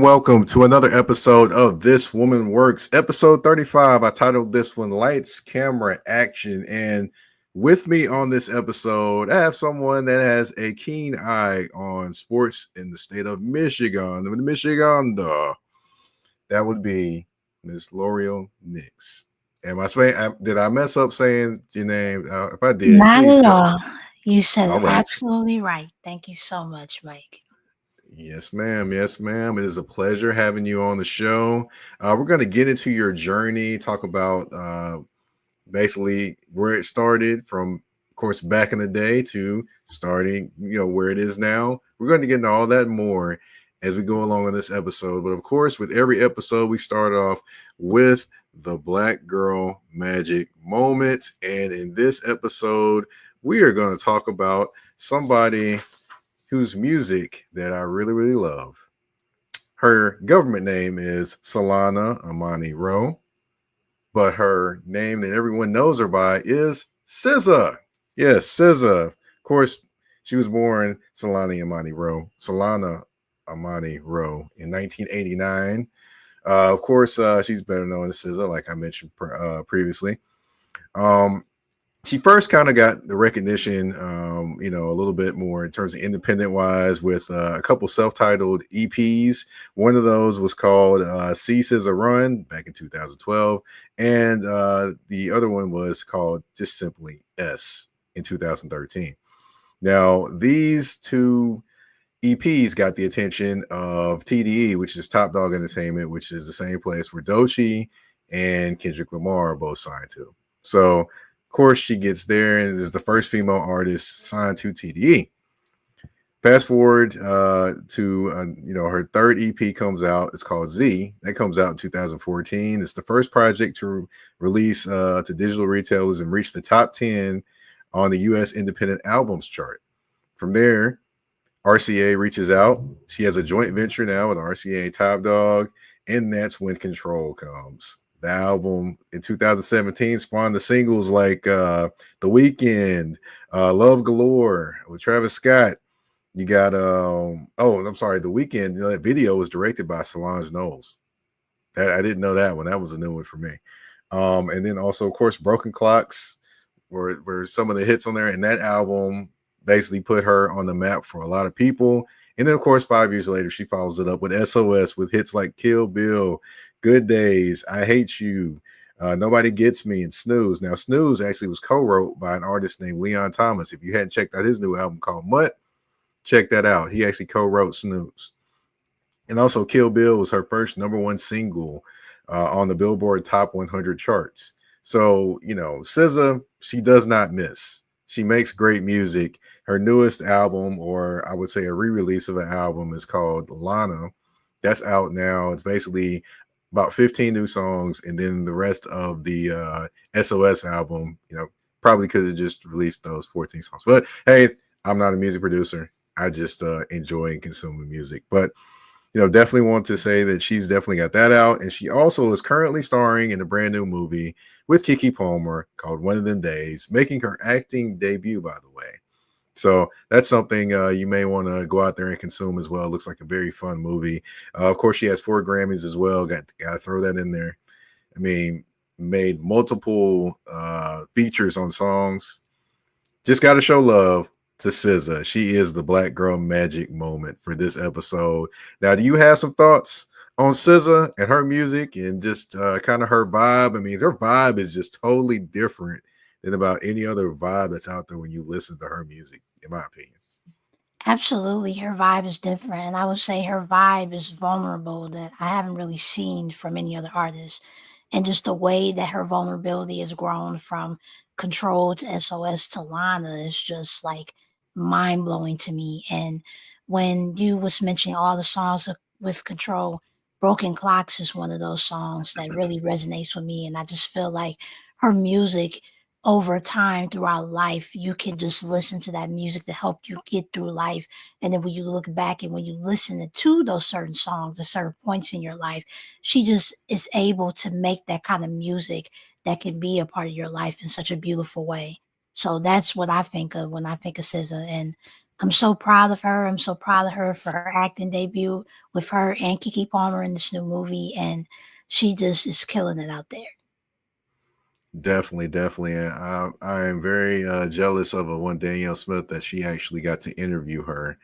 Welcome to another episode of This Woman Works, episode 35. I titled this one Lights, Camera, Action. And with me on this episode, I have someone that has a keen eye on sports in the state of Michigan. That would be Miss Loreal Nix. Did I mess up saying your name? If I did, Not please at tell all. me. You said All it right. absolutely right. Thank you so much, Mike. Yes, ma'am. Yes, ma'am. It is a pleasure having you on the show. We're going to get into your journey, talk about basically where it started from, of course, back in the day to starting, where it is now. We're going to get into all that more as we go along in this episode. But of course, with every episode, we start off with the Black Girl Magic Moment. And in this episode, we are going to talk about somebody whose music that I really, really love. Her government name is Solana Amani Rowe, but her name that everyone knows her by is SZA. Yes, SZA. Of course, she was born Solana Amani Rowe in 1989. Of course, she's better known as SZA, like I mentioned previously. She first kind of got the recognition, a little bit more in terms of independent wise with a couple self-titled EPs. One of those was called C SZA Run back in 2012. And the other one was called just simply S in 2013. Now, these two EPs got the attention of TDE, which is Top Dog Entertainment, which is the same place where Doechii and Kendrick Lamar are both signed to. So, of course, she gets there and is the first female artist signed to TDE. Fast forward to her third EP comes out. It's called Z. That comes out in 2014. It's the first project to release to digital retailers and reach the top 10 on the U.S. Independent Albums chart. From there, RCA reaches out. She has a joint venture now with RCA Top Dog, and that's when Control comes. The album in 2017 spawned the singles like The Weeknd, Love Galore with Travis Scott. You got The Weeknd. That video was directed by Solange Knowles. I didn't know that one. That was a new one for me. And then also, of course, Broken Clocks were some of the hits on there, and that album basically put her on the map for a lot of people. And then, of course, 5 years later, she follows it up with SOS with hits like Kill Bill, Good Days, I Hate You, Nobody Gets Me, and Snooze. Now, Snooze actually was co-wrote by an artist named Leon Thomas. If you hadn't checked out his new album called Mutt, check that out. He actually co-wrote Snooze. And also, Kill Bill was her first #1 single on the Billboard Top 100 charts. So, SZA, she does not miss. She makes great music. Her newest album, or I would say a re-release of an album, is called Lana. That's out now. It's basically about 15 new songs, and then the rest of the SOS album, probably could have just released those 14 songs. But hey, I'm not a music producer. I just enjoy and consume music. But definitely want to say that she's definitely got that out. And she also is currently starring in a brand new movie with Keke Palmer called One of Them Days, making her acting debut, by the way. So that's something you may want to go out there and consume as well. It looks like a very fun movie. Of course, she has 4 Grammys as well. Got to throw that in there. I mean, made multiple features on songs. Just got to show love to SZA. She is the Black Girl Magic Moment for this episode. Now, do you have some thoughts on SZA and her music and just kind of her vibe. I mean, her vibe is just totally different than about any other vibe that's out there when you listen to her music, in my opinion. Absolutely, her vibe is different, and I would say her vibe is vulnerable that I haven't really seen from any other artist. And just the way that her vulnerability has grown from Control to SOS to Lana is just like mind blowing to me. And when you was mentioning all the songs with Control, Broken Clocks is one of those songs that really resonates with me. And I just feel like her music over time throughout life, you can just listen to that music to help you get through life. And then when you look back and when you listen to those certain songs at certain points in your life, she just is able to make that kind of music that can be a part of your life in such a beautiful way. So that's what I think of when I think of SZA. And I'm so proud of her. I'm so proud of her for her acting debut with her and Kiki Palmer in this new movie. And she just is killing it out there. Definitely, definitely. And I am very jealous of one Danielle Smith that she actually got to interview her.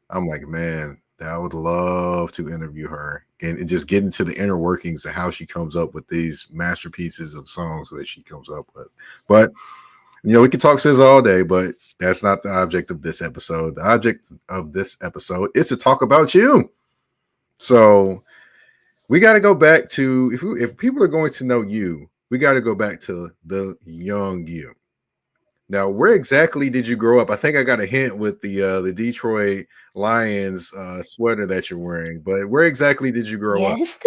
I'm like, man, I would love to interview her and just get into the inner workings of how she comes up with these masterpieces of songs that she comes up with. But we can talk SZA all day, but that's not the object of this episode. The object of this episode is to talk about you. So we got to go back to if people are going to know you, we got to go back to the young you. Now, where exactly did you grow up? I think I got a hint with the Detroit Lions sweater that you're wearing, but where exactly did you grow up? Yes.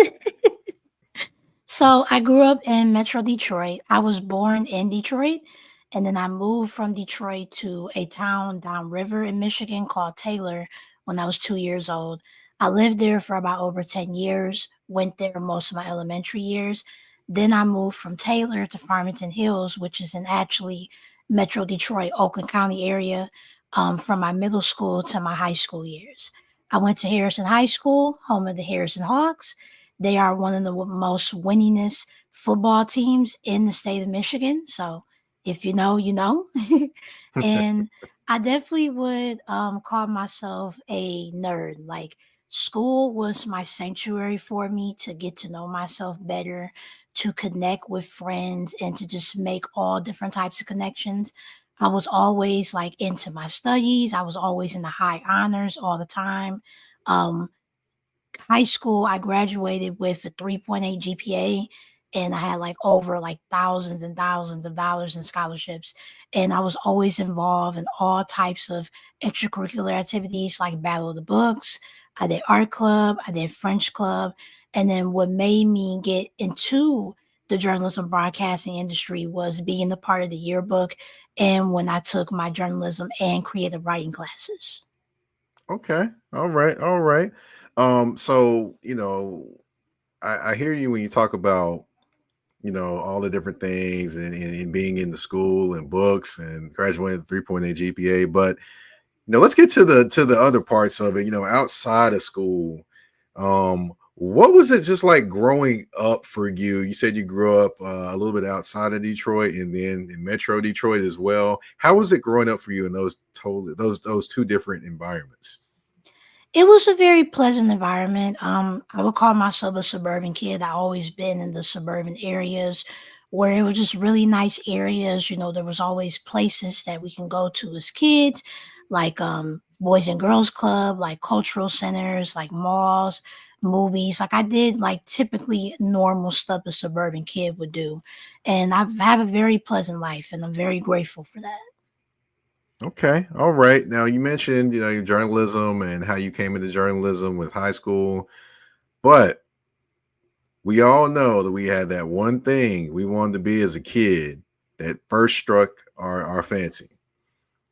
So I grew up in Metro Detroit. I was born in Detroit, and then I moved from Detroit to a town downriver in Michigan called Taylor when I was 2 years old. I lived there for about over 10 years, went there most of my elementary years. Then I moved from Taylor to Farmington Hills, which is in actually Metro Detroit, Oakland County area, from my middle school to my high school years. I went to Harrison High School, home of the Harrison Hawks. They are one of the most winningest football teams in the state of Michigan. So if you know, you know. And I definitely would call myself a nerd. Like school was my sanctuary for me to get to know myself better, to connect with friends, and to just make all different types of connections. I was always like into my studies. I was always in the high honors all the time. Um, High school, I graduated with a 3.8 GPA, and I had like over like thousands and thousands of dollars in scholarships. And I was always involved in all types of extracurricular activities like Battle of the Books. I did art club, I did French club. And then what made me get into the journalism broadcasting industry was being a part of the yearbook and when I took my journalism and creative writing classes. Okay, all right, all right. So I hear you when you talk about all the different things and being in the school and books and graduating with 3.8 GPA, but let's get to the other parts of it. Outside of school, what was it just like growing up for you? You said you grew up a little bit outside of Detroit and then in Metro Detroit as well. How was it growing up for you in those two different environments? It was a very pleasant environment. I would call myself a suburban kid. I always been in the suburban areas where it was just really nice areas. There was always places that we can go to as kids, like Boys and Girls Club, like cultural centers, like malls, movies. Like I did like typically normal stuff a suburban kid would do. And I've had a very pleasant life and I'm very grateful for that. Okay, all right. Now you mentioned your journalism and how you came into journalism with high school, but we all know that we had that one thing we wanted to be as a kid that first struck our fancy.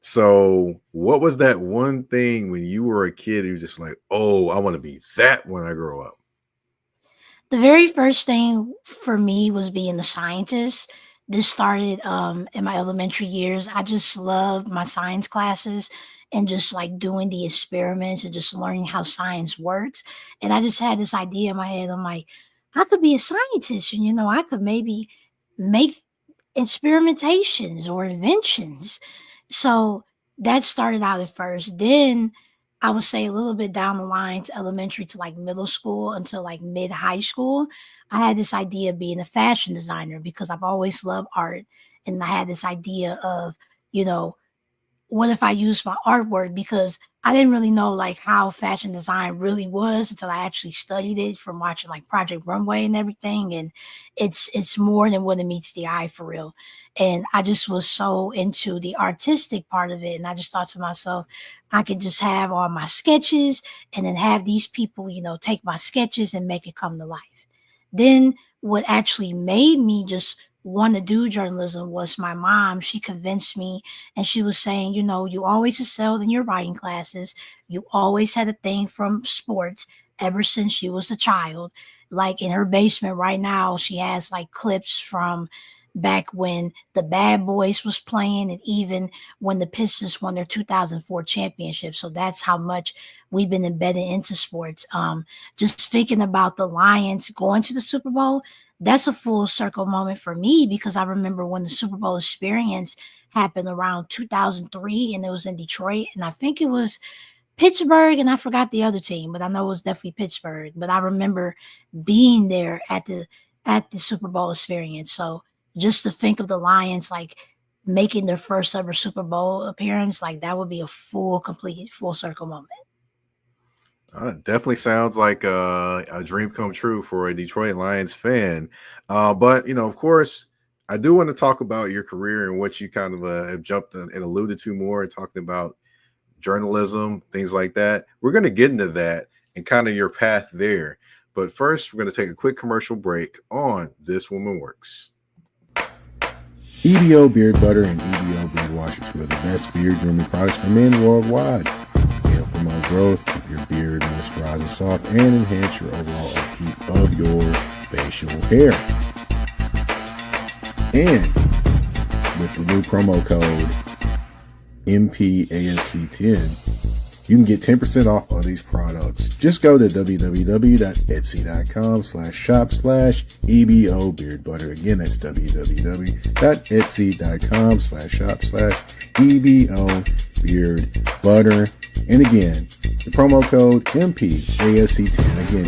So, what was that one thing when you were a kid you were just like, "Oh, I want to be that when I grow up"? The very first thing for me was being a scientist. This started in my elementary years. I just loved my science classes and just like doing the experiments and just learning how science works. And I just had this idea in my head. I'm like, I could be a scientist and I could maybe make experimentations or inventions. So that started out at first. Then I would say a little bit down the line to elementary to like middle school until like mid high school, I had this idea of being a fashion designer because I've always loved art. And I had this idea of, you know, what if I used my artwork? Because I didn't really know like how fashion design really was until I actually studied it from watching like Project Runway and everything. And it's more than what it meets the eye for real. And I just was so into the artistic part of it. And I just thought to myself, I could just have all my sketches and then have these people, take my sketches and make it come to life. Then what actually made me just want to do journalism was my mom. She convinced me and she was saying, you always excelled in your writing classes. You always had a thing from sports ever since she was a child. Like in her basement right now, she has like clips from back when the Bad Boys was playing and even when the Pistons won their 2004 championship. So that's how much we've been embedded into sports. Just thinking about the Lions going to the Super Bowl, that's a full circle moment for me because I remember when the Super Bowl experience happened around 2003 and it was in Detroit. And I think it was Pittsburgh and I forgot the other team, but I know it was definitely Pittsburgh. But I remember being there at the Super Bowl experience. So just to think of the Lions like making their first ever Super Bowl appearance, like that would be a complete full circle moment. Definitely sounds like a dream come true for a Detroit Lions fan. But of course, I do want to talk about your career and what you kind of have jumped and alluded to more, talking about journalism, things like that. We're going to get into that and kind of your path there. But first, we're going to take a quick commercial break on This Woman Works. EBO Beard Butter and EBO Beard Wash are two of the best beard grooming products for men worldwide. They help promote growth, keep your beard moisturized and soft, and enhance your overall upkeep of your facial hair. And with the new promo code MPAFC10, you can get 10% off on these products. Just go to www.etsy.com/shop/EBO Beard Butter. Again, that's www.etsy.com/shop/EBO Beard Butter. And again, the promo code MPAFC10. Again,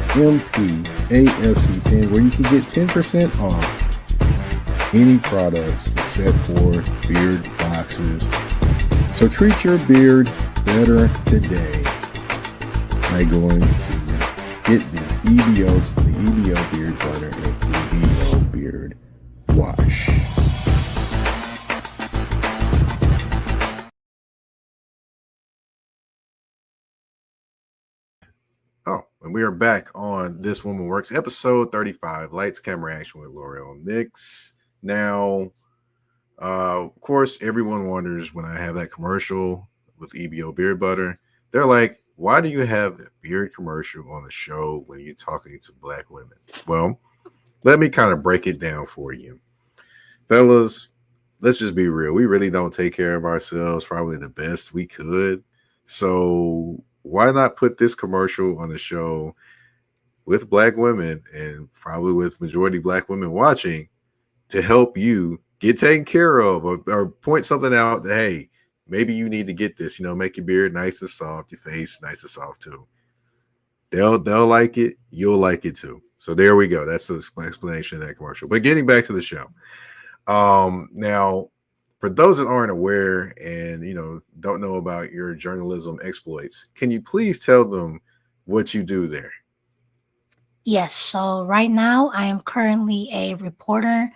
MPAFC10, where you can get 10% off any products except for beard boxes. So treat your beard better today by going to get this the EBO Beard Butter and EBO Beard Wash. Oh, and we are back on This Woman Works, episode 35, Lights, Camera, Action with Loreal Nix. Now, of course, everyone wonders when I have that commercial with EBO Beard Butter, they're like, why do you have a beard commercial on the show when you're talking to black women? Well, let me kind of break it down for you. Fellas, let's just be real. We really don't take care of ourselves probably the best we could. So why not put this commercial on the show with black women and probably with majority black women watching to help you get taken care of or point something out that, hey, maybe you need to get this, make your beard nice and soft, your face nice and soft too. They'll like it. You'll like it too. So there we go. That's the explanation of that commercial. But getting back to the show. Now, for those that aren't aware and, don't know about your journalism exploits, can you please tell them what you do there? Yes, so right now I am currently a reporter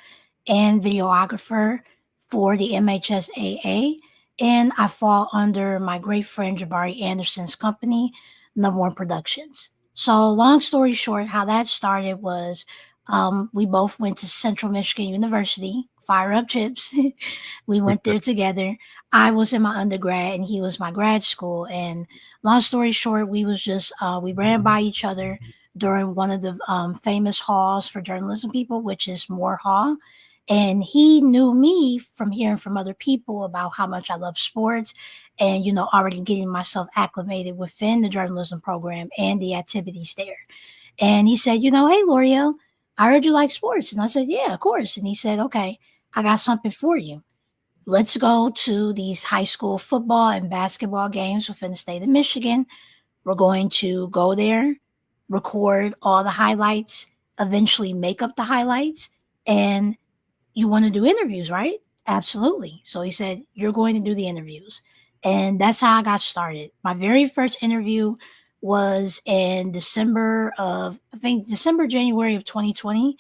and videographer for the MHSAA, and I fall under my great friend Jabari Anderson's company, Number One Productions. So, long story short, how that started was we both went to Central Michigan University, fire up chips. We went there together. I was in my undergrad and he was my grad school. And long story short, we was just we ran by each other during one of the famous halls for journalism people, which is Moore Hall. And he knew me from hearing from other people about how much I love sports and, already getting myself acclimated within the journalism program and the activities there. And he said, hey, L'Oreal, I heard you like sports. And I said, yeah, of course. And he said, okay, I got something for you. let's go to these high school football and basketball games within the state of Michigan. We're going to go there, record all the highlights, eventually make up the highlights, and you want to do interviews, right? Absolutely. So he said, you're going to do the interviews. And that's how I got started. My very first interview was in December of, I think December, January of 2020.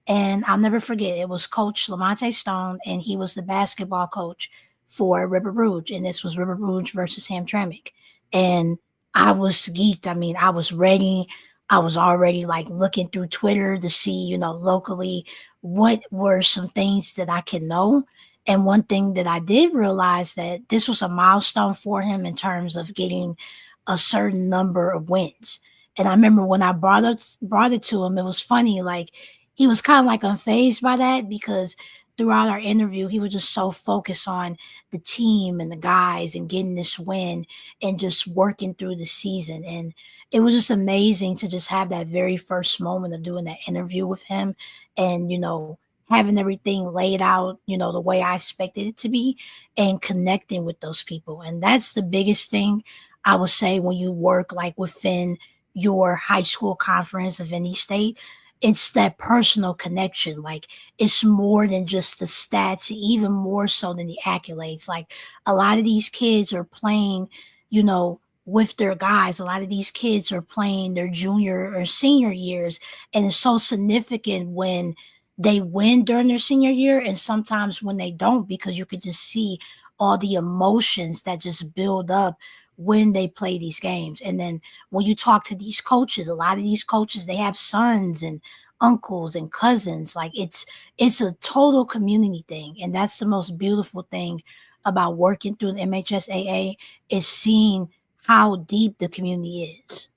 And I'll never forget, it was Coach Lamonte Stone, and he was the basketball coach for River Rouge. And this was River Rouge versus Hamtramck. And I was geeked. I mean, I was ready. I was already like looking through Twitter to see, locally what were some things that I can know. And one thing that I did realize that this was a milestone for him in terms of getting a certain number of wins. And I remember when I brought it to him, it was funny. Like he was kind of like unfazed by that because throughout our interview, he was just so focused on the team and the guys and getting this win and just working through the season. And it was just amazing to just have that very first moment of doing that interview with him and, having everything laid out, the way I expected it to be and connecting with those people. And that's the biggest thing I would say when you work like within your high school conference of any state. It's that personal connection. Like it's more than just the stats, even more so than the accolades. Like a lot of these kids are playing, with their guys. A lot of these kids are playing their junior or senior years. And it's so significant when they win during their senior year and sometimes when they don't, because you could just see all the emotions that just build up when they play these games. And then when you talk to these coaches, a lot of these coaches, they have sons and uncles and cousins. Like it's a total community thing. And that's the most beautiful thing about working through the MHSAA is seeing how deep the community is.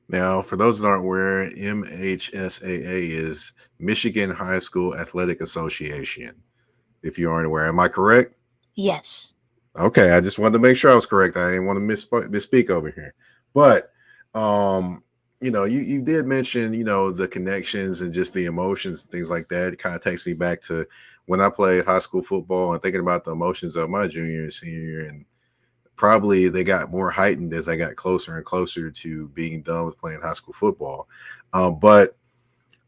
Now, for those that aren't aware, MHSAA is Michigan High School Athletic Association. If you aren't aware, am I correct? Yes. Okay, I just wanted to make sure I was correct. I didn't want to misspeak over here. But you did mention, the connections and just the emotions and things like that. It kind of takes me back to when I played high school football and thinking about the emotions of my junior and senior year. And probably they got more heightened as I got closer and closer to being done with playing high school football. But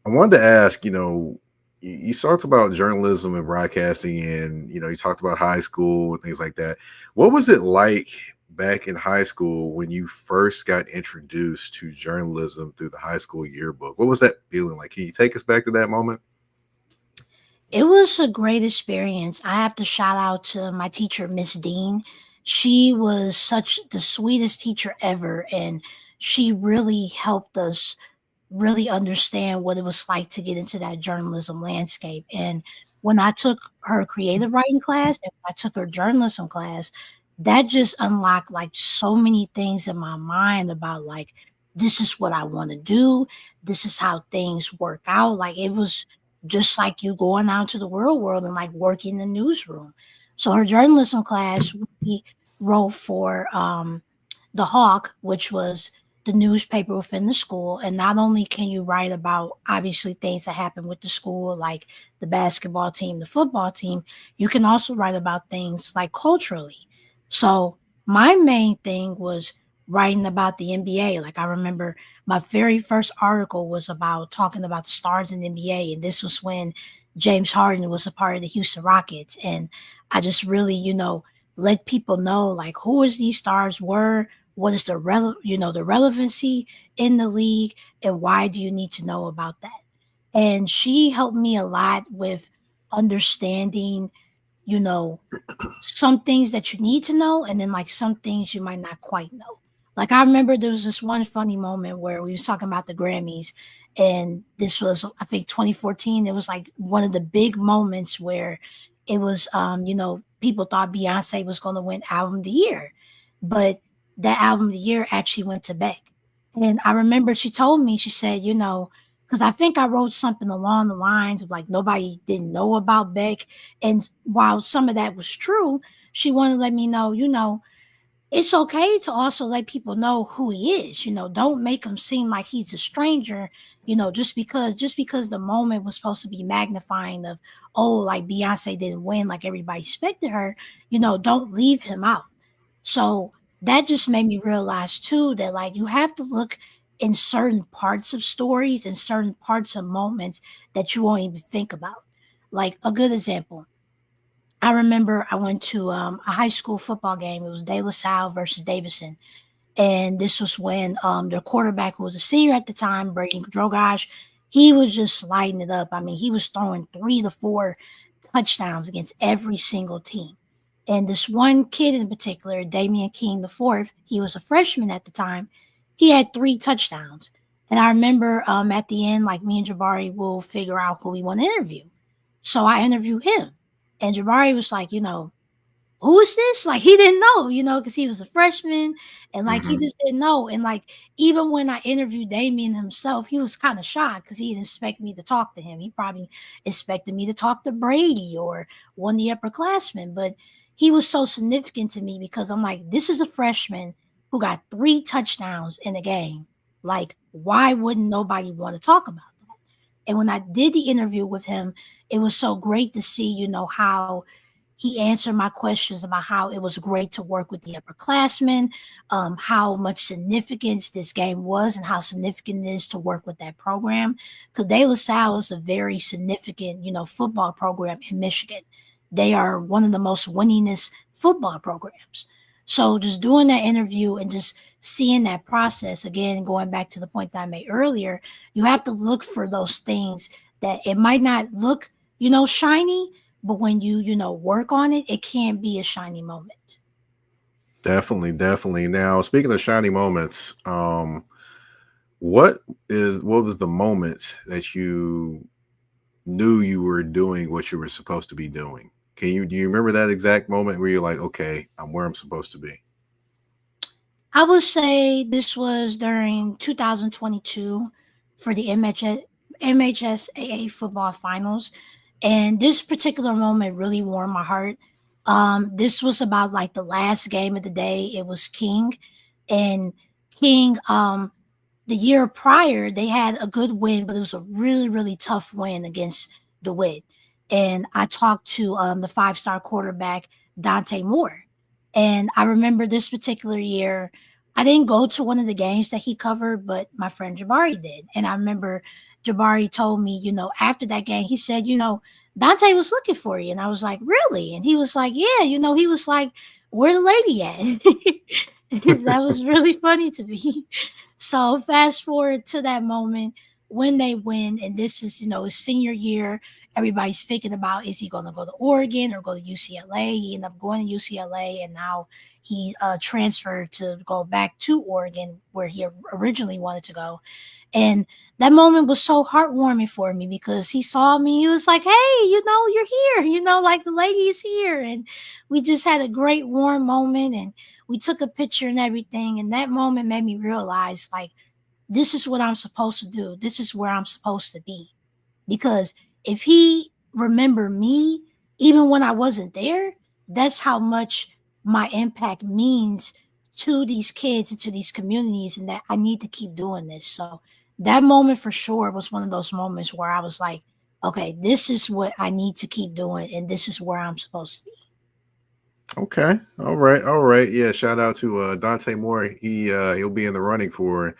I wanted to ask, you talked about journalism and broadcasting and, you talked about high school and things like that. What was it like back in high school when you first got introduced to journalism through the high school yearbook? What was that feeling like? Can you take us back to that moment? It was a great experience. I have to shout out to my teacher, Miss Dean. She was such the sweetest teacher ever, and she really helped us really understand what it was like to get into that journalism landscape. And when I took her creative writing class and I took her journalism class, that just unlocked like so many things in my mind about like, this is what I want to do. This is how things work out. Like it was just like you going out to the real world and like working in the newsroom. So her journalism class, we wrote for the Hawk, which was the newspaper within the school. And not only can you write about obviously things that happen with the school, like the basketball team, the football team, you can also write about things like culturally. So my main thing was writing about the NBA. Like I remember my very first article was about talking about the stars in the NBA. And this was when James Harden was a part of the Houston Rockets. And I just really, let people know like who is these stars were, what is the the relevancy in the league, and why do you need to know about that? And she helped me a lot with understanding, you know, some things that you need to know, and then like some things you might not quite know. Like I remember there was this one funny moment where we was talking about the Grammys, and this was I think 2014. It was like one of the big moments where it was people thought Beyonce was going to win album of the year, but that album of the year actually went to Beck. And I remember she told me, she said, because I think I wrote something along the lines of like nobody didn't know about Beck. And while some of that was true, she wanted to let me know, it's okay to also let people know who he is. Don't make him seem like he's a stranger, just because the moment was supposed to be magnifying of, oh, like Beyonce didn't win like everybody expected her, don't leave him out. So that just made me realize too that like you have to look in certain parts of stories and certain parts of moments that you won't even think about. Like a good example, I remember I went to a high school football game. It was De La Salle versus Davidson. And this was when their quarterback, who was a senior at the time, Brady Drogosh, he was just lighting it up. I mean, he was throwing 3 to 4 touchdowns against every single team. And this one kid in particular, Damian King the fourth, he was a freshman at the time. He had 3 touchdowns. And I remember at the end, like me and Jabari will figure out who we want to interview. So I interviewed him. And Jabari was like, who is this? Like, he didn't know, because he was a freshman and like he Mhm. just didn't know. And like, even when I interviewed Damien himself, he was kind of shocked because he didn't expect me to talk to him. He probably expected me to talk to Brady or one of the upperclassmen, but he was so significant to me because I'm like, this is a freshman who got 3 touchdowns in a game. Like, why wouldn't nobody want to talk about that? And when I did the interview with him, it was so great to see, how he answered my questions about how it was great to work with the upperclassmen, how much significance this game was, and how significant it is to work with that program. Because De La Salle is a very significant, football program in Michigan. They are one of the most winningest football programs. So just doing that interview and just seeing that process, again, going back to the point that I made earlier, you have to look for those things that it might not look, shiny, but when you work on it, it can be a shiny moment. Definitely, definitely. Now, speaking of shiny moments, what was the moment that you knew you were doing what you were supposed to be doing? Do you remember that exact moment where you're like, okay, I'm where I'm supposed to be? I would say this was during 2022 for the MHSAA football finals. And this particular moment really warmed my heart. This was about like the last game of the day. It was King. And King, the year prior, they had a good win, but it was a really, really tough win against DeWitt. And I talked to the 5-star quarterback, Dante Moore. And I remember this particular year, I didn't go to one of the games that he covered, but my friend Jabari did. And I remember Jabari told me, after that game, he said, Dante was looking for you. And I was like, really? And he was like, yeah, he was like, where the lady at? That was really funny to me. So fast forward to that moment when they win, and this is, his senior year. Everybody's thinking about, is he going to go to Oregon or go to UCLA? He ended up going to UCLA, and now he transferred to go back to Oregon where he originally wanted to go. And that moment was so heartwarming for me because he saw me. He was like, hey, you're here, like the lady is here. And we just had a great warm moment, and we took a picture and everything. And that moment made me realize, like, this is what I'm supposed to do. This is where I'm supposed to be. Because if he remembered me, even when I wasn't there, that's how much my impact means to these kids and to these communities, and that I need to keep doing this. So that moment for sure was one of those moments where I was like, okay, this is what I need to keep doing, and this is where I'm supposed to be. Okay. All right. All right. Yeah. Shout out to Dante Moore. He'll be in the running for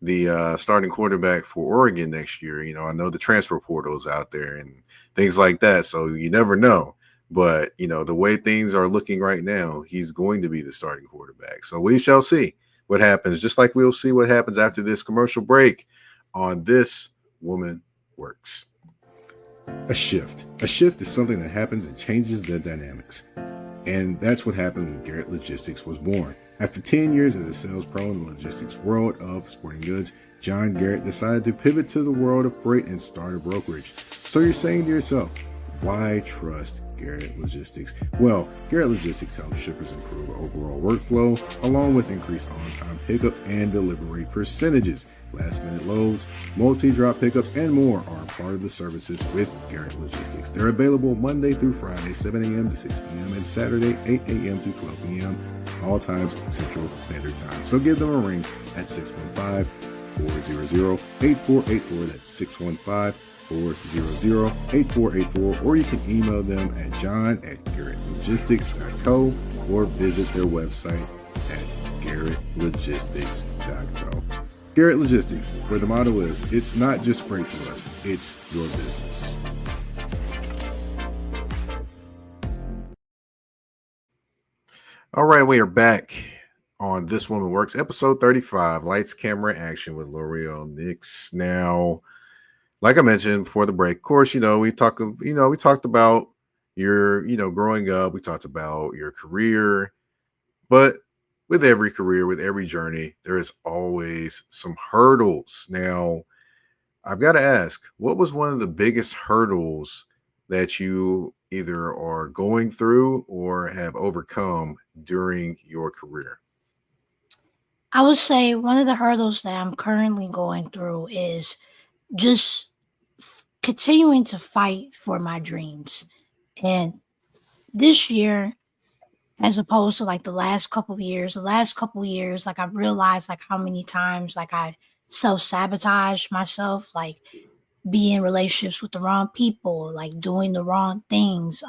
the starting quarterback for Oregon next year. I know the transfer portal is out there and things like that. So you never know. But the way things are looking right now, he's going to be the starting quarterback. So we shall see what happens. Just like we'll see what happens after this commercial break on This Woman Works. A shift. A shift is something that happens and changes the dynamics. And that's what happened when Garrett Logistics was born. After 10 years as a sales pro in the logistics world of sporting goods, John Garrett decided to pivot to the world of freight and start a brokerage. So you're saying to yourself, why trust Garrett Logistics? Well, Garrett Logistics helps shippers improve overall workflow, along with increased on-time pickup and delivery percentages. Last minute loads, multi-drop pickups, and more are part of the services with Garrett Logistics. They're available Monday through Friday, 7 a.m. to 6 p.m. and Saturday, 8 a.m. to 12 p.m. all times Central Standard Time. So give them a ring at 615-400-8484. That's 615-400-8484, or you can email them at john@garrettlogistics.co or visit their website at garrettlogistics.co. Garrett Logistics, where the motto is, it's not just freight to us, it's your business. All right, we are back on This Woman Works, episode 35, Lights, Camera, Action with Loreal Nix. Now, like I mentioned before the break, of course, we talked about your, growing up, we talked about your career, but with every career, with every journey, there is always some hurdles. Now, I've got to ask, what was one of the biggest hurdles that you either are going through or have overcome during your career? I would say one of the hurdles that I'm currently going through is just continuing to fight for my dreams. And this year, as opposed to like the last couple of years, like I've realized like how many times like I self-sabotage myself, like be in relationships with the wrong people, like doing the wrong things,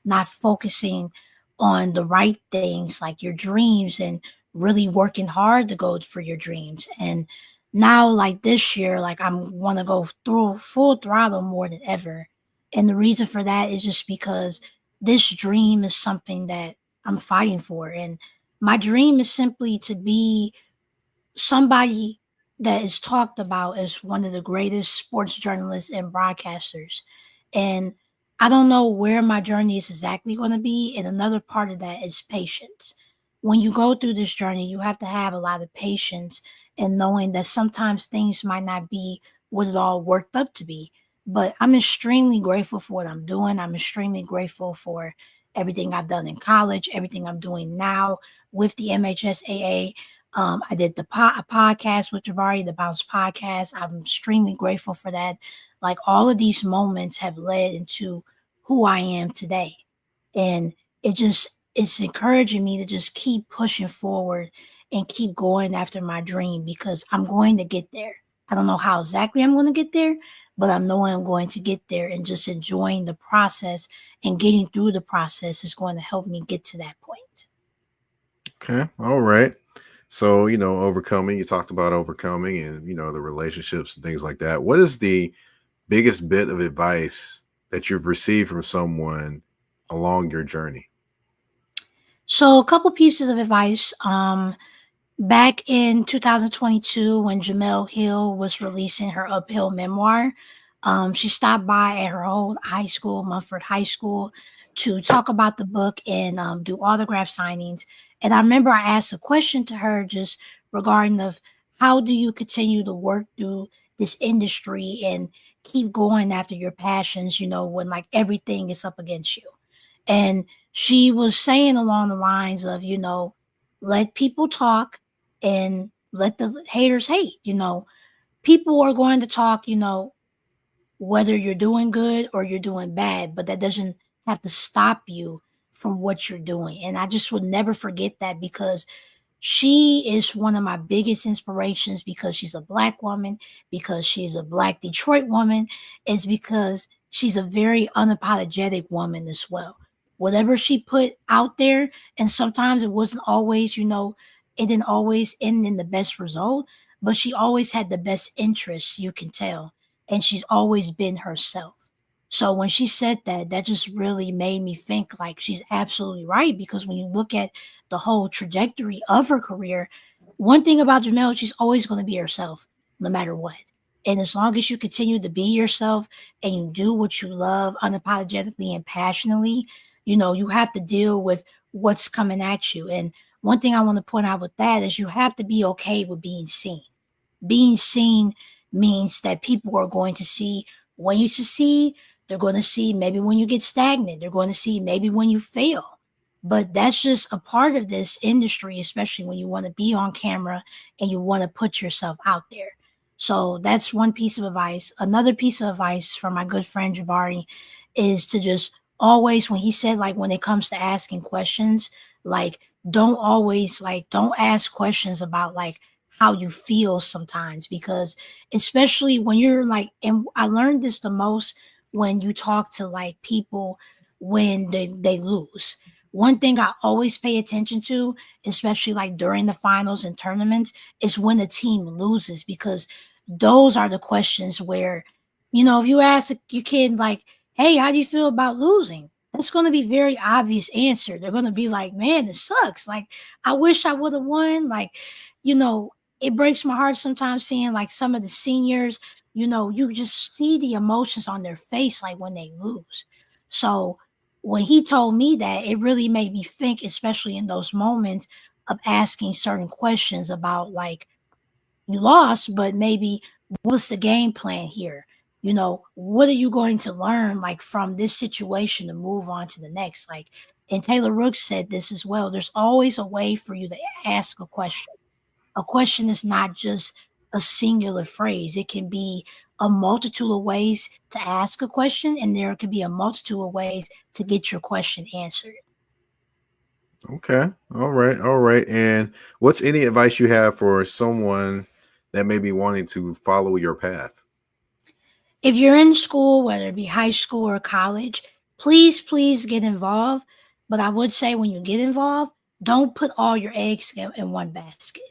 not focusing on the right things, like your dreams, and really working hard to go for your dreams. And now, like this year, like I'm want to go through full throttle more than ever. And the reason for that is just because this dream is something that I'm fighting for. And my dream is simply to be somebody that is talked about as one of the greatest sports journalists and broadcasters. And I don't know where my journey is exactly going to be. And another part of that is patience. When you go through this journey, you have to have a lot of patience and knowing that sometimes things might not be what it all worked up to be. But I'm extremely grateful for what I'm doing. I'm extremely grateful for everything I've done in college, everything I'm doing now with the MHSAA. I did a podcast with Jabari, the Bounce podcast. I'm extremely grateful for that. Like all of these moments have led into who I am today. And it's encouraging me to just keep pushing forward and keep going after my dream because I'm going to get there. I don't know how exactly I'm going to get there, but I know I'm going to get there, and just enjoying the process and getting through the process is going to help me get to that point. Okay. All right. So, overcoming, you talked about overcoming and, the relationships and things like that. What is the biggest bit of advice that you've received from someone along your journey? So a couple pieces of advice. Back in 2022, when Jamel Hill was releasing her uphill memoir, she stopped by at her old high school, Mumford High School, to talk about the book and do autograph signings. And I remember I asked a question to her just regarding of how do you continue to work through this industry and keep going after your passions, when like everything is up against you. And she was saying along the lines of, let people talk and let the haters hate. People are going to talk, whether you're doing good or you're doing bad, but that doesn't have to stop you from what you're doing. And I just would never forget that because she is one of my biggest inspirations because she's a Black woman, because she's a Black Detroit woman, is because she's a very unapologetic woman as well. Whatever she put out there, and sometimes it wasn't always, it didn't always end in the best result, but she always had the best interests, you can tell. And she's always been herself. So when she said that, that just really made me think like she's absolutely right. Because when you look at the whole trajectory of her career, one thing about Jamel, she's always going to be herself, no matter what. And as long as you continue to be yourself and you do what you love unapologetically and passionately, you have to deal with what's coming at you. And one thing I want to point out with that is you have to be okay with being seen. Being seen means that people are going to see when you succeed. They're going to see maybe when you get stagnant. They're going to see maybe when you fail. But that's just a part of this industry, especially when you want to be on camera and you want to put yourself out there. So that's one piece of advice. Another piece of advice from my good friend Jabari is to just always, when he said, like, when it comes to asking questions, like, don't ask questions about like how you feel sometimes, because especially when you're like, and I learned this the most when you talk to like people when they lose. One thing I always pay attention to, especially like during the finals and tournaments, is when the team loses, because those are the questions where, if you ask your kid like, hey, how do you feel about losing? That's going to be very obvious answer. They're going to be like, man, it sucks. Like, I wish I would have won. Like, you know, it breaks my heart sometimes seeing like some of the seniors, you just see the emotions on their face, like when they lose. So when he told me that, it really made me think, especially in those moments of asking certain questions about like, you lost, but maybe what's the game plan here? What are you going to learn like from this situation to move on to the next? Like, and Taylor Rooks said this as well. There's always a way for you to ask a question. A question is not just a singular phrase. It can be a multitude of ways to ask a question, and there could be a multitude of ways to get your question answered. Okay. All right. All right. And what's any advice you have for someone that may be wanting to follow your path? If you're in school, whether it be high school or college, please get involved. But I would say when you get involved, don't put all your eggs in one basket.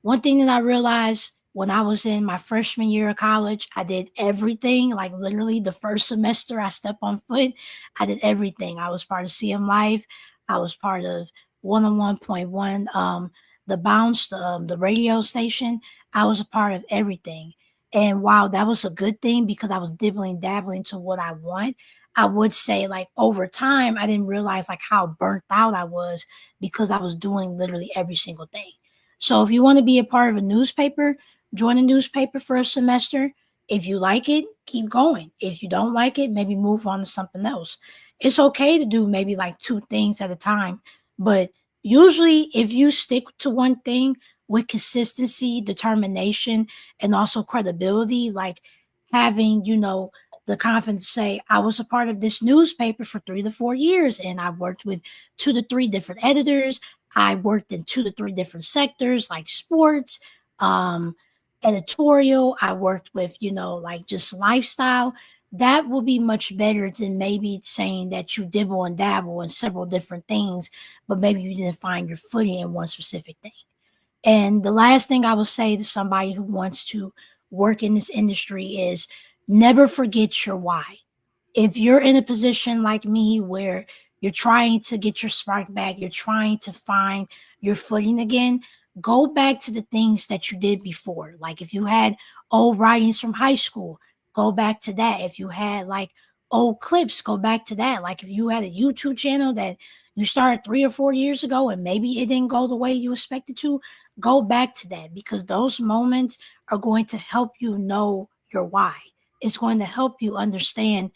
One thing that I realized when I was in my freshman year of college, I did everything. Like literally the first semester I stepped on foot, I did everything. I was part of CM Life. I was part of 101.1, the Bounce, the radio station. I was a part of everything. And while that was a good thing because I was dibbling dabbling to what I want, I would say like over time, I didn't realize like how burnt out I was because I was doing literally every single thing. So if you want to be a part of a newspaper, join a newspaper for a semester. If you like it, keep going. If you don't like it, maybe move on to something else. It's okay to do maybe like two things at a time. But usually, if you stick to one thing with consistency, determination, and also credibility, like having, the confidence to say, I was a part of this newspaper for 3 to 4 years and I worked with 2 to 3 different editors. I worked in 2 to 3 different sectors like sports, um, editorial. I worked with, like just lifestyle. That will be much better than maybe saying that you dibble and dabble in several different things, but maybe you didn't find your footing in one specific thing. And the last thing I will say to somebody who wants to work in this industry is never forget your why. If you're in a position like me where you're trying to get your spark back, you're trying to find your footing again, go back to the things that you did before. Like if you had old writings from high school, go back to that. If you had like old clips, go back to that. Like if you had a YouTube channel that you started 3 or 4 years ago and maybe it didn't go the way you expected to, go back to that because those moments are going to help you know your why. It's going to help you understand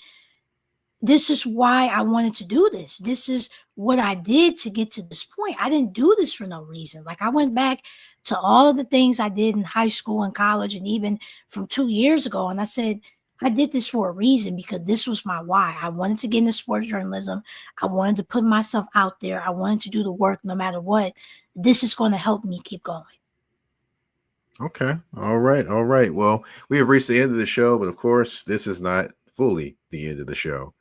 this is why I wanted to do this. This is what I did to get to this point. I didn't do this for no reason. Like I went back to all of the things I did in high school and college and even from 2 years ago. And I said, I did this for a reason because this was my why. I wanted to get into sports journalism. I wanted to put myself out there. I wanted to do the work no matter what. This is going to help me keep going. Okay. All right. All right. Well, we have reached the end of the show, but of course, this is not fully the end of the show.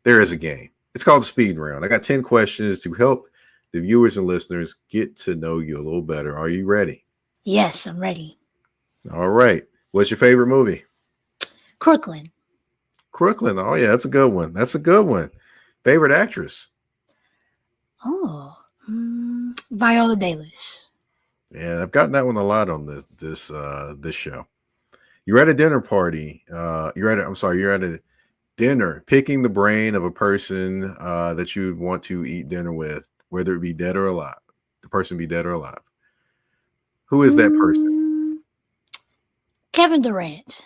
There is a game. It's called the speed round. I got 10 questions to help the viewers and listeners get to know you a little better. Are you ready? Yes, I'm ready. All right. What's your favorite movie? Crooklyn. Crooklyn. Oh, yeah, that's a good one. That's a good one. Favorite actress? Oh, Viola Davis. Yeah, I've gotten that one a lot on this show. You're at a dinner party. You're at a dinner, picking the brain of a person that you'd want to eat dinner with, whether it be dead or alive. The person be dead or alive. Who is that person? Kevin Durant.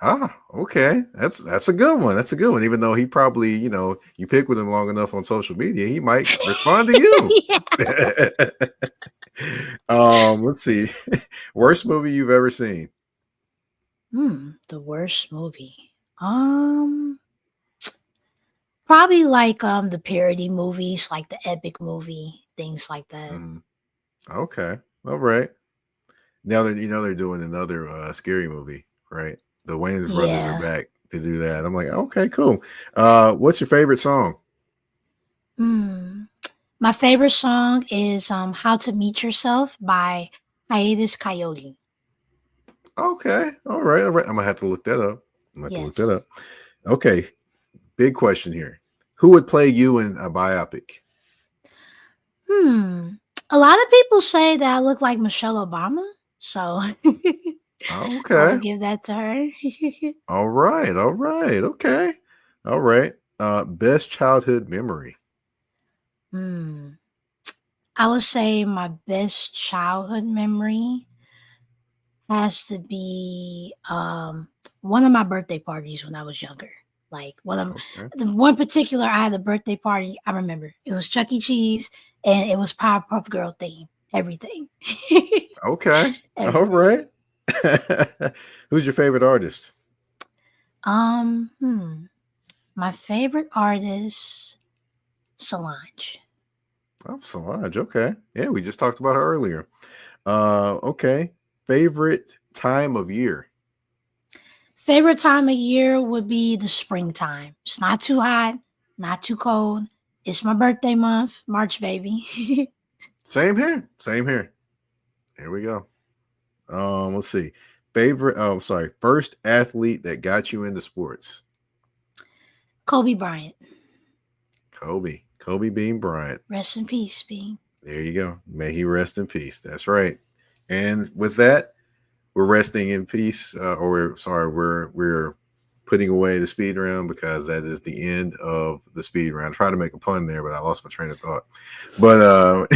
Ah, okay. That's a good one. That's a good one. Even though he probably, you pick with him long enough on social media, he might respond to you. Let's see. Worst movie you've ever seen? The worst movie. Probably like the parody movies, like the epic movie, things like that. Mhm. Okay. All right. Now that they're doing another scary movie, right? The Wayans brothers are Yeah. back to do that. I'm like, okay, cool. What's your favorite song? Hmm. My favorite song is "How to Meet Yourself" by Hiatus Coyote. Okay. All right. All right. I'm gonna have to look that up. I'm gonna have to look that up. Yes. Okay. Big question here. Who would play you in a biopic? Hmm. A lot of people say that I look like Michelle Obama, so I'll Okay. give that to her. All right. All right. Okay. All right. Best childhood memory. Hmm. I would say my best childhood memory has to be one of my birthday parties when I was younger. Like Okay. the one particular, I had a birthday party. I remember it was Chuck E. Cheese and it was Powerpuff Girl theme. Everything, Okay. All everything. right. Who's your favorite artist? Um, hmm. My favorite artist, Solange. Oh, Solange. Okay. Yeah, we just talked about her earlier. Okay. Favorite time of year. Favorite time of year would be the springtime. It's not too hot, not too cold. It's my birthday month, March baby. Same here. Same here. Here we go. Let's see. Favorite. Oh, sorry. First athlete that got you into sports. Kobe Bryant. Kobe. Kobe Bean Bryant. Rest in peace, Bean. There you go. May he rest in peace. That's right. And with that, we're resting in peace. Or we're sorry, we're putting away the speed round because that is the end of the speed round. I tried to make a pun there, but I lost my train of thought. But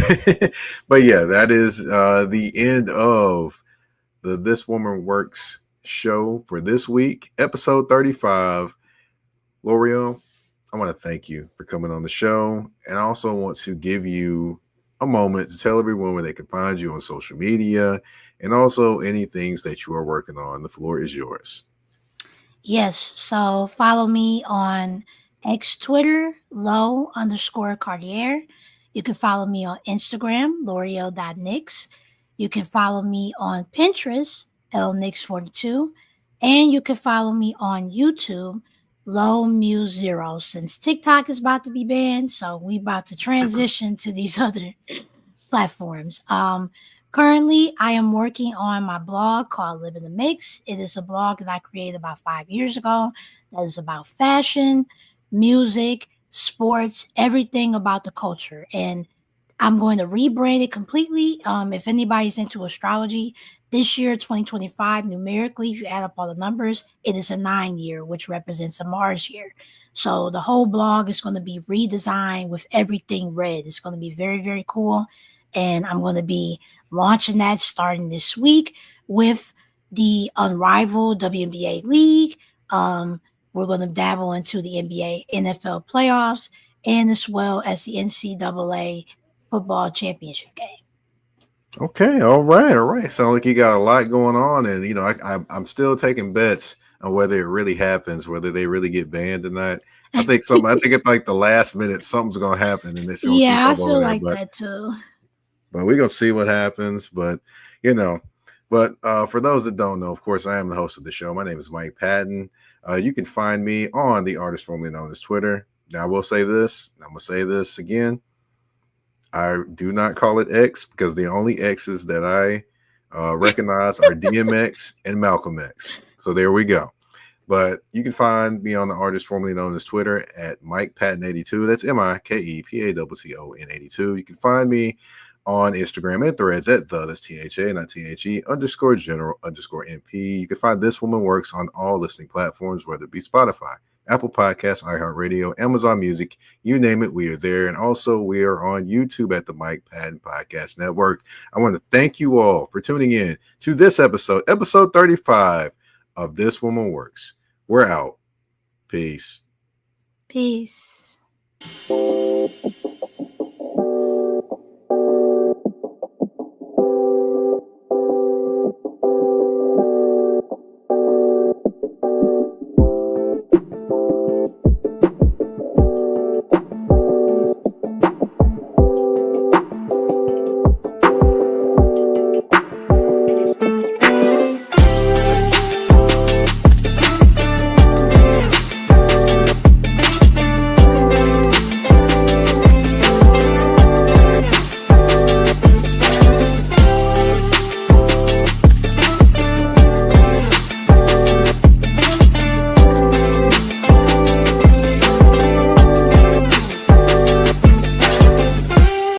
but yeah, that is the end of the This Woman Works show for this week, episode 35. L'Oreal, I want to thank you for coming on the show. And I also want to give you a moment to tell everyone where they can find you on social media and also any things that you are working on. The floor is yours. Yes, so follow me on X Twitter, low_Cartier. You can follow me on Instagram, Loreal.Nix. You can follow me on Pinterest, LNix42. And you can follow me on YouTube, Low Muse Zero. Since TikTok is about to be banned, so we about to transition to these other platforms. Currently, I am working on my blog called Live in the Mix. It is a blog that I created about 5 years ago that is about fashion, music, sports, everything about the culture. And I'm going to rebrand it completely. If anybody's into astrology, this year, 2025, numerically, if you add up all the numbers, it is a 9 year, which represents a Mars year. So the whole blog is going to be redesigned with everything red. It's going to be very, very cool. And I'm going to be launching that starting this week with the Unrivaled WNBA League. We're going to dabble into the NBA, NFL playoffs, and as well as the NCAA football championship game. Okay, all right, all right. Sound like you got a lot going on, and I'm still taking bets on whether it really happens, whether they really get banned or not. I think something. I think it's like the last minute, something's gonna happen, and it's gonna keep Yeah, I them over feel there. like But that too. we're gonna see what happens. But you know, but for those that don't know, of course, I am the host of the show. My name is Mike Patton. You can find me on the artist formerly known as Twitter. Now, I will say this. I'm gonna say this again. I do not call it X because the only X's that I recognize are DMX and Malcolm X. So there we go. But you can find me on the artist formerly known as Twitter at Mike Patton82. That's MikePatton 82. You can find me on Instagram and Threads at that's THA, not THE, _general_MP. You can find This Woman Works on all listening platforms, whether it be Spotify, Apple Podcasts, iHeartRadio, Amazon Music, you name it, we are there. And also, we are on YouTube at the Mike Patton Podcast Network. I want to thank you all for tuning in to this episode 35 of This Woman Works. We're out. Peace. Peace.